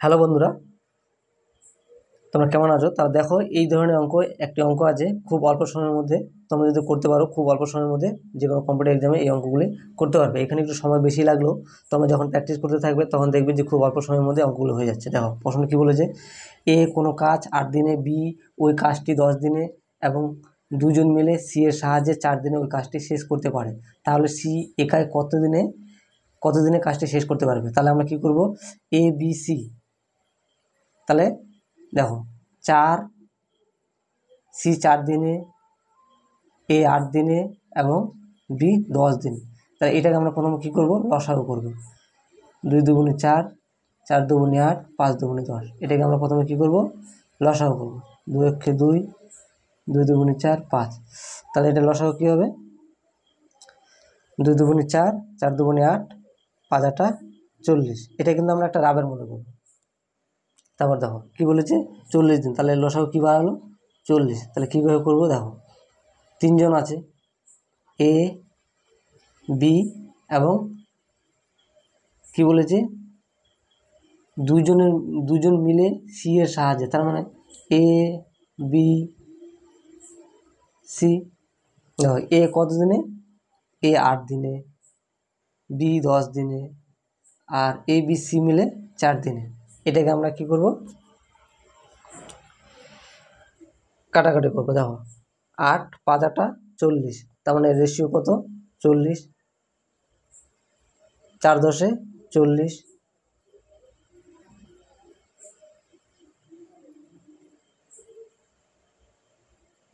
Hello বন্ধুরা, তোমরা কেমন আছো? তা দেখো, এই ধরনের একটি অঙ্ক আছে খুব অল্প সময়ের মধ্যে। তোমরা যদি করতে পারো, খুব অল্প সময়ের মধ্যে যে কোনো কম্পিটিটিভ এক্সামে এই অঙ্কগুলি করতে পারবে। এখানে একটু সময় বেশি লাগলেও তোমরা যখন প্র্যাকটিস করতে থাকবে তখন দেখবে যে খুব অল্প সময়ের মধ্যে অঙ্কগুলো হয়ে যাচ্ছে। দেখো প্রশ্ন কী বলেছে, এ কোনো কাজ 8 দিনে, বি ওই কাজটি 10 দিনে এবং দুজন মিলে সি এর সাহায্যে 4 দিনে ওই কাজটি শেষ করতে পারে। তাহলে সি একাই কত দিনে কাজটি শেষ করতে পারবে? তাহলে আমরা কি করব, এ বি সি। তাহলে দেখো 4, সি 4 দিনে, এ 8 দিনে এবং বি 10 দিন। তাহলে এটাকে আমরা প্রথমে কী করব, লসাগু করব। 2 দুগুণে 4, 4 দুগুণে 8, 5 দুগুণে 10। এটাকে আমরা প্রথমে কী করব, লসাগু করব। 2 একে 2, 2 দুগুণে 4, 5। তাহলে এটা লসাগু কী হবে, 2 দুগুণে 4, 4 দুগুণে 8, 5 8 40। এটা কিন্তু আমরা একটা রাবের মনে করব। তারপর দেখো কী বলেছে, 40 দিন। তাহলে লসাগু কী বাড়ালো, 40। তাহলে কীভাবে করবো, দেখো 3 জন আছে, এ বি এবং কি বলেছে, দুজন মিলে সি এর সাহায্যে। তার মানে এ বি সি। দেখো এ কত দিনে, এ 8 দিনে, বি 10 দিনে আর এ বি সি মিলে 4 দিনে। এটাকে আমরা কি করব, কাটাকাটি করবো। দেখো 8 5 8 40। তার মানে রেশিও কত, 40। 4 10 40।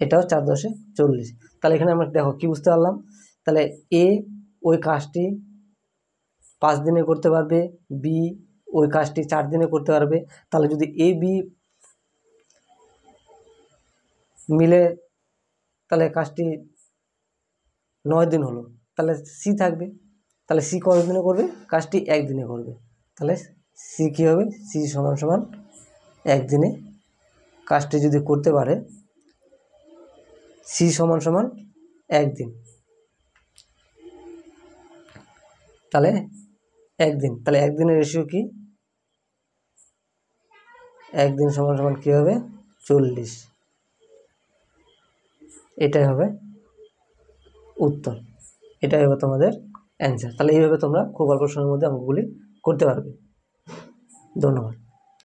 এটাও 4 10 40। তাহলে এখানে আমরা দেখো কি বুঝতে পারলাম, তাহলে এ ওই কাজটি 5 দিনে করতে পারবে, বি ওই কাজটি 4 দিনে করতে পারবে। তাহলে যদি এ বি মিলে তাহলে কাজটি 9 দিন হলো, তাহলে সি থাকবে। তাহলে সি কত দিনে করবে, কাজটি 1 দিনে করবে। তাহলে সি কী হবে, সি সমান সমান 1 দিনে কাজটি যদি করতে পারে, সি সমান সমান 1 দিন। তাহলে 1 দিন, তাহলে 1 দিনের রেশিও কি, 1 দিন সমান সমান কী হবে, 40। এটাই হবে উত্তর, এটাই হবে তোমাদের অ্যান্সার। তাহলে এইভাবে তোমরা খুব অল্প সময়ের মধ্যে অঙ্কগুলি করতে পারবে। ধন্যবাদ।